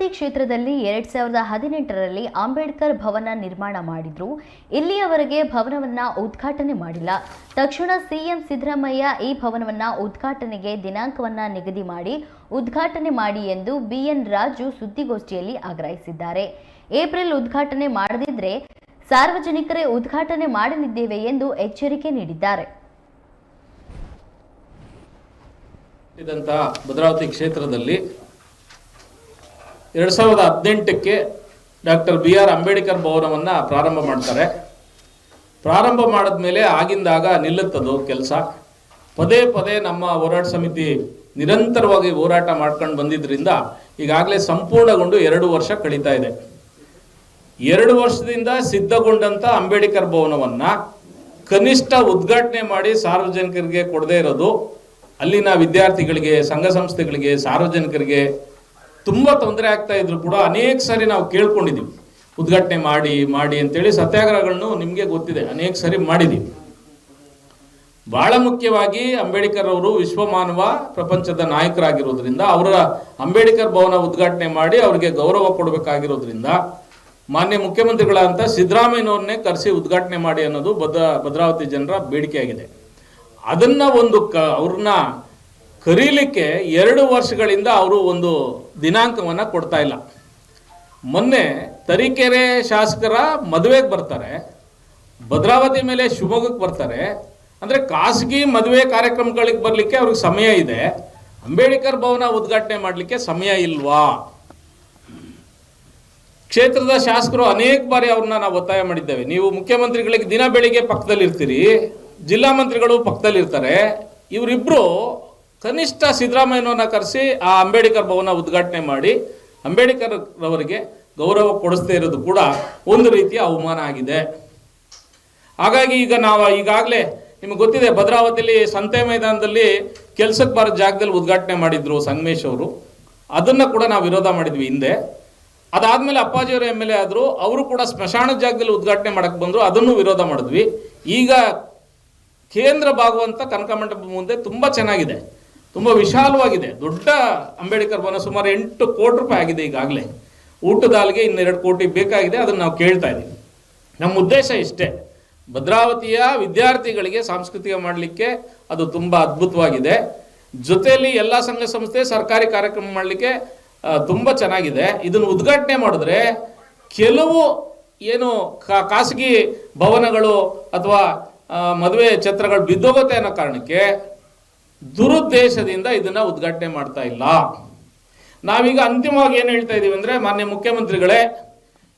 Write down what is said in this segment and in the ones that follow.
ಭದ್ರಾವತಿ ಕ್ಷೇತ್ರದಲ್ಲಿ 2018ರಲ್ಲಿ ಅಂಬೇಡ್ಕರ್ ಭವನ ನಿರ್ಮಾಣ ಮಾಡಿದ್ರು. ಇಲ್ಲಿಯವರೆಗೆ ಭವನವನ್ನ ಉದ್ಘಾಟನೆ ಮಾಡಿಲ್ಲ. ತಕ್ಷಣ ಸಿಎಂ ಸಿದ್ದರಾಮಯ್ಯ ಈ ಭವನವನ್ನ ಉದ್ಘಾಟನೆಗೆ ದಿನಾಂಕವನ್ನ ನಿಗದಿ ಮಾಡಿ ಉದ್ಘಾಟನೆ ಮಾಡಿ ಎಂದು ಬಿಎನ್ ರಾಜು ಸುದ್ದಿಗೋಷ್ಠಿಯಲ್ಲಿ ಆಗ್ರಹಿಸಿದ್ದಾರೆ. ಏಪ್ರಿಲ್ ಉದ್ಘಾಟನೆ ಮಾಡದಿದ್ರೆ ಸಾರ್ವಜನಿಕರೇ ಉದ್ಘಾಟನೆ ಮಾಡಲಿದ್ದೇವೆ ಎಂದು ಎಚ್ಚರಿಕೆ ನೀಡಿದ್ದಾರೆ. ಭದ್ರಾವತಿ ಕ್ಷೇತ್ರದಲ್ಲಿ 2018ಕ್ಕೆ ಡಾಕ್ಟರ್ BR ಅಂಬೇಡ್ಕರ್ ಭವನವನ್ನು ಪ್ರಾರಂಭ ಮಾಡ್ತಾರೆ. ಪ್ರಾರಂಭ ಮಾಡಿದ ಮೇಲೆ ಆಗಿಂದಾಗ ನಿಲ್ಲುತ್ತದು ಕೆಲಸ. ಪದೇ ಪದೇ ನಮ್ಮ ಹೋರಾಟ ಸಮಿತಿ ನಿರಂತರವಾಗಿ ಹೋರಾಟ ಮಾಡ್ಕೊಂಡು ಬಂದಿದ್ದರಿಂದ ಈಗಾಗಲೇ ಸಂಪೂರ್ಣಗೊಂಡು 2 ವರ್ಷ ಕಳೀತಾ ಇದೆ. 2 ವರ್ಷದಿಂದ ಸಿದ್ಧಗೊಂಡಂಥ ಅಂಬೇಡ್ಕರ್ ಭವನವನ್ನು ಕನಿಷ್ಠ ಉದ್ಘಾಟನೆ ಮಾಡಿ ಸಾರ್ವಜನಿಕರಿಗೆ ಕೊಡದೇ ಇರೋದು ಅಲ್ಲಿನ ವಿದ್ಯಾರ್ಥಿಗಳಿಗೆ, ಸಂಘ ಸಂಸ್ಥೆಗಳಿಗೆ, ಸಾರ್ವಜನಿಕರಿಗೆ ತುಂಬ ತೊಂದರೆ ಆಗ್ತಾ ಇದ್ರು ಕೂಡ ಅನೇಕ ಸಾರಿ ನಾವು ಕೇಳ್ಕೊಂಡಿದ್ದೀವಿ, ಉದ್ಘಾಟನೆ ಮಾಡಿ ಮಾಡಿ ಅಂತೇಳಿ. ಸತ್ಯಾಗ್ರಹಗಳನ್ನು ನಿಮಗೆ ಗೊತ್ತಿದೆ, ಅನೇಕ ಸಾರಿ ಮಾಡಿದ್ದೀವಿ. ಬಹಳ ಮುಖ್ಯವಾಗಿ ಅಂಬೇಡ್ಕರ್ ಅವರು ವಿಶ್ವಮಾನವ ಪ್ರಪಂಚದ ನಾಯಕರಾಗಿರೋದ್ರಿಂದ ಅವರ ಅಂಬೇಡ್ಕರ್ ಭವನ ಉದ್ಘಾಟನೆ ಮಾಡಿ ಅವರಿಗೆ ಗೌರವ ಕೊಡಬೇಕಾಗಿರೋದ್ರಿಂದ ಮಾನ್ಯ ಮುಖ್ಯಮಂತ್ರಿಗಳಂತ ಸಿದ್ದರಾಮಯ್ಯನವ್ರನ್ನೇ ಕರೆಸಿ ಉದ್ಘಾಟನೆ ಮಾಡಿ ಅನ್ನೋದು ಭದ್ರಾವತಿ ಜನರ ಬೇಡಿಕೆಯಾಗಿದೆ. ಅದನ್ನ ಅವ್ರನ್ನ ಕರೀಲಿಕ್ಕೆ 2 ವರ್ಷಗಳಿಂದ ಅವರು ಒಂದು ದಿನಾಂಕವನ್ನು ಕೊಡ್ತಾ ಇಲ್ಲ. ಮೊನ್ನೆ ತರೀಕೆರೆ ಶಾಸಕರ ಮದುವೆಗೆ ಬರ್ತಾರೆ, ಭದ್ರಾವತಿ ಮೇಲೆ ಶಿವಮೊಗ್ಗಕ್ಕೆ ಬರ್ತಾರೆ. ಅಂದರೆ ಖಾಸಗಿ ಮದುವೆ ಕಾರ್ಯಕ್ರಮಗಳಿಗೆ ಬರಲಿಕ್ಕೆ ಅವ್ರಿಗೆ ಸಮಯ ಇದೆ, ಅಂಬೇಡ್ಕರ್ ಭವನ ಉದ್ಘಾಟನೆ ಮಾಡಲಿಕ್ಕೆ ಸಮಯ ಇಲ್ವಾ? ಕ್ಷೇತ್ರದ ಶಾಸಕರು ಅನೇಕ ಬಾರಿ ಅವ್ರನ್ನ ನಾವು ಒತ್ತಾಯ ಮಾಡಿದ್ದೇವೆ. ನೀವು ಮುಖ್ಯಮಂತ್ರಿಗಳಿಗೆ ದಿನ ಬೆಳಿಗ್ಗೆ ಪಕ್ಕದಲ್ಲಿ ಇರ್ತೀರಿ, ಜಿಲ್ಲಾ ಮಂತ್ರಿಗಳು ಪಕ್ಕದಲ್ಲಿ ಇರ್ತಾರೆ. ಇವರಿಬ್ಬರು ಕನಿಷ್ಠ ಸಿದ್ದರಾಮಯ್ಯನವ್ರನ್ನ ಕರೆಸಿ ಆ ಅಂಬೇಡ್ಕರ್ ಭವನ ಉದ್ಘಾಟನೆ ಮಾಡಿ ಅಂಬೇಡ್ಕರ್ ಅವರಿಗೆ ಗೌರವ ಕೊಡಿಸ್ತಾ ಇರೋದು ಕೂಡ ಒಂದು ರೀತಿಯ ಅವಮಾನ ಆಗಿದೆ. ಹಾಗಾಗಿ ಈಗ ನಾವು ಈಗಾಗಲೇ ನಿಮಗೆ ಗೊತ್ತಿದೆ, ಭದ್ರಾವತಿಯಲ್ಲಿ ಸಂತೆ ಮೈದಾನದಲ್ಲಿ ಕೆಲಸಕ್ಕೆ ಬರೋ ಜಾಗದಲ್ಲಿ ಉದ್ಘಾಟನೆ ಮಾಡಿದ್ರು ಸಂಗಮೇಶ್ ಅವರು. ಅದನ್ನು ಕೂಡ ನಾವು ವಿರೋಧ ಮಾಡಿದ್ವಿ ಹಿಂದೆ. ಅದಾದಮೇಲೆ ಅಪ್ಪಾಜಿಯವರು MLA ಆದರು, ಅವರು ಕೂಡ ಸ್ಮಶಾನದ ಜಾಗದಲ್ಲಿ ಉದ್ಘಾಟನೆ ಮಾಡಕ್ಕೆ ಬಂದರು, ಅದನ್ನು ವಿರೋಧ ಮಾಡಿದ್ವಿ. ಈಗ ಕೇಂದ್ರ ಭಾಗವಂತ ಕನಕ ಮಂಟಪ ಮುಂದೆ ತುಂಬ ಚೆನ್ನಾಗಿದೆ, ತುಂಬ ವಿಶಾಲವಾಗಿದೆ, ದೊಡ್ಡ ಅಂಬೇಡ್ಕರ್ ಭವನ. ಸುಮಾರು 8 ಕೋಟಿ ರೂಪಾಯಿ ಆಗಿದೆ ಈಗಾಗಲೇ. ಊಟದ ಹಾಲಿಗೆ 2 ಕೋಟಿ ಬೇಕಾಗಿದೆ, ಅದನ್ನು ನಾವು ಕೇಳ್ತಾ ಇದ್ದೀವಿ. ನಮ್ಮ ಉದ್ದೇಶ ಇಷ್ಟೇ, ಭದ್ರಾವತಿಯ ವಿದ್ಯಾರ್ಥಿಗಳಿಗೆ ಸಾಂಸ್ಕೃತಿಕ ಮಾಡಲಿಕ್ಕೆ ಅದು ತುಂಬ ಅದ್ಭುತವಾಗಿದೆ. ಜೊತೆಯಲ್ಲಿ ಎಲ್ಲ ಸಂಘ ಸಂಸ್ಥೆ ಸರ್ಕಾರಿ ಕಾರ್ಯಕ್ರಮ ಮಾಡಲಿಕ್ಕೆ ತುಂಬ ಚೆನ್ನಾಗಿದೆ. ಇದನ್ನು ಉದ್ಘಾಟನೆ ಮಾಡಿದ್ರೆ ಕೆಲವು ಏನು ಖಾಸಗಿ ಭವನಗಳು ಅಥವಾ ಮದುವೆ ಛತ್ರಗಳು ಬಿದ್ದೋಗುತ್ತೆ ಅನ್ನೋ ಕಾರಣಕ್ಕೆ ದುರುದ್ದೇಶದಿಂದ ಇದನ್ನ ಉದ್ಘಾಟನೆ ಮಾಡ್ತಾ ಇಲ್ಲ. ನಾವೀಗ ಅಂತಿಮವಾಗಿ ಏನು ಹೇಳ್ತಾ ಇದ್ದೀವಿ ಅಂದರೆ, ಮಾನ್ಯ ಮುಖ್ಯಮಂತ್ರಿಗಳೇ,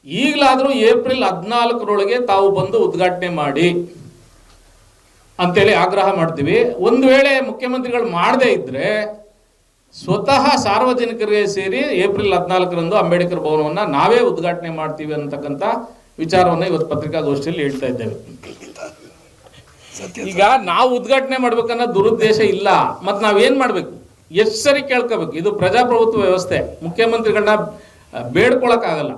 ಈಗಲಾದರೂ ಏಪ್ರಿಲ್ 14ರೊಳಗೆ ತಾವು ಬಂದು ಉದ್ಘಾಟನೆ ಮಾಡಿ ಅಂತೇಳಿ ಆಗ್ರಹ ಮಾಡ್ತೀವಿ. ಒಂದು ವೇಳೆ ಮುಖ್ಯಮಂತ್ರಿಗಳು ಮಾಡದೇ ಇದ್ರೆ ಸ್ವತಃ ಸಾರ್ವಜನಿಕರಿಗೆ ಸೇರಿ ಏಪ್ರಿಲ್ 14ರಂದು ಅಂಬೇಡ್ಕರ್ ಭವನವನ್ನು ನಾವೇ ಉದ್ಘಾಟನೆ ಮಾಡ್ತೀವಿ ಅಂತಕ್ಕಂಥ ವಿಚಾರವನ್ನು ಇವತ್ತು ಪತ್ರಿಕಾಗೋಷ್ಠಿಯಲ್ಲಿ ಹೇಳ್ತಾ ಇದ್ದೇವೆ. ಈಗ ನಾವು ಉದ್ಘಾಟನೆ ಮಾಡ್ಬೇಕನ್ನೋ ದುರುದ್ದೇಶ ಇಲ್ಲ. ಮತ್ತು ನಾವೇನು ಮಾಡಬೇಕು, ಎಷ್ಟು ಸರಿ ಕೇಳ್ಕೋಬೇಕು. ಇದು ಪ್ರಜಾಪ್ರಭುತ್ವ ವ್ಯವಸ್ಥೆ, ಮುಖ್ಯಮಂತ್ರಿಗಳನ್ನ ಬೇಡ್ಕೊಳಕ್ಕಾಗಲ್ಲ.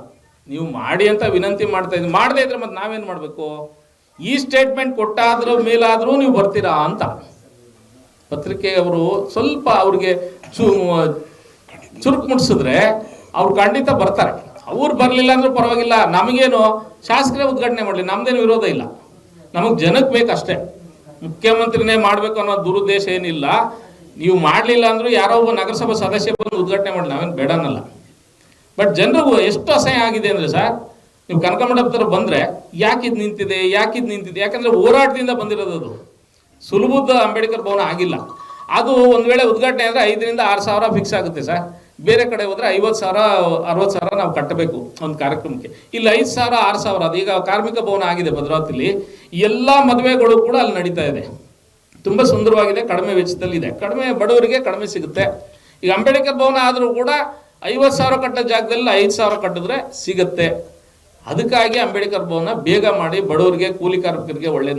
ನೀವು ಮಾಡಿ ಅಂತ ವಿನಂತಿ ಮಾಡ್ತಾ ಇದ್ದೀವಿ, ಮಾಡದೇ ಇದ್ರೆ ಮತ್ತೆ ನಾವೇನು ಮಾಡಬೇಕು? ಈ ಸ್ಟೇಟ್ಮೆಂಟ್ ಕೊಟ್ಟಾದ್ರೂ ಮೇಲಾದರೂ ನೀವು ಬರ್ತೀರಾ ಅಂತ ಪತ್ರಿಕೆಯವರು ಸ್ವಲ್ಪ ಅವ್ರಿಗೆ ಚುರುಕು ಮುಟ್ಟಿಸಿದ್ರೆ ಅವ್ರು ಖಂಡಿತ ಬರ್ತಾರೆ. ಅವ್ರು ಬರಲಿಲ್ಲ ಅಂದ್ರೂ ಪರವಾಗಿಲ್ಲ, ನಮಗೇನು ಶಾಸಕರೇ ಉದ್ಘಾಟನೆ ಮಾಡಲಿ, ನಮ್ದೇನು ವಿರೋಧ ಇಲ್ಲ. ನಮಗೆ ಜನಕ್ಕೆ ಬೇಕಷ್ಟೇ, ಮುಖ್ಯಮಂತ್ರಿನೇ ಮಾಡಬೇಕು ಅನ್ನೋ ದುರುದ್ದೇಶ ಏನಿಲ್ಲ. ನೀವು ಮಾಡಲಿಲ್ಲ ಅಂದ್ರೂ ಯಾರೋ ಒಬ್ಬ ನಗರಸಭಾ ಸದಸ್ಯ ಬಂದು ಉದ್ಘಾಟನೆ ಮಾಡಲಿ, ನಾವೇನು ಬೇಡನಲ್ಲ. ಬಟ್ ಜನರಿಗೂ ಎಷ್ಟು ಅಸಹ್ಯ ಆಗಿದೆ ಅಂದರೆ, ಸರ್ ನೀವು ಕನಕ ಮಂಟಪದ ಬಂದರೆ ಯಾಕಿದ್ ನಿಂತಿದೆ, ಯಾಕಂದರೆ ಹೋರಾಟದಿಂದ ಬಂದಿರೋದು. ಅದು ಸುಲಭದ ಅಂಬೇಡ್ಕರ್ ಭವನ ಆಗಿಲ್ಲ. ಅದು ಒಂದು ವೇಳೆ ಉದ್ಘಾಟನೆ ಅಂದರೆ 5 ರಿಂದ 6 ಸಾವಿರ ಫಿಕ್ಸ್ ಆಗುತ್ತೆ ಸರ್. ಬೇರೆ ಕಡೆ ಹೋದರೆ 50,000 60,000 ನಾವು ಕಟ್ಟಬೇಕು ಒಂದು ಕಾರ್ಯಕ್ರಮಕ್ಕೆ. ಇಲ್ಲಿ 5,000 6,000. ಅದೀಗ ಕಾರ್ಮಿಕ ಭವನ ಆಗಿದೆ ಭದ್ರಾವತಿಲಿ. ಎಲ್ಲ ಮದುವೆಗಳು ಕೂಡ ಅಲ್ಲಿ ನಡೀತಾ ಇದೆ, ತುಂಬ ಸುಂದರವಾಗಿದೆ, ಕಡಿಮೆ ವೆಚ್ಚದಲ್ಲಿದೆ, ಕಡಿಮೆ ಬಡವರಿಗೆ ಕಡಿಮೆ ಸಿಗುತ್ತೆ. ಈಗ ಅಂಬೇಡ್ಕರ್ ಭವನ ಆದರೂ ಕೂಡ 50,000 ಕಟ್ಟೋ ಜಾಗದಲ್ಲಿ 5,000 ಕಟ್ಟಿದ್ರೆ ಸಿಗುತ್ತೆ. ಅದಕ್ಕಾಗಿ ಅಂಬೇಡ್ಕರ್ ಭವನ ಬೇಗ ಮಾಡಿ ಬಡವರಿಗೆ, ಕೂಲಿ ಕಾರ್ಮಿಕರಿಗೆ ಒಳ್ಳೇದು ಮಾಡಿ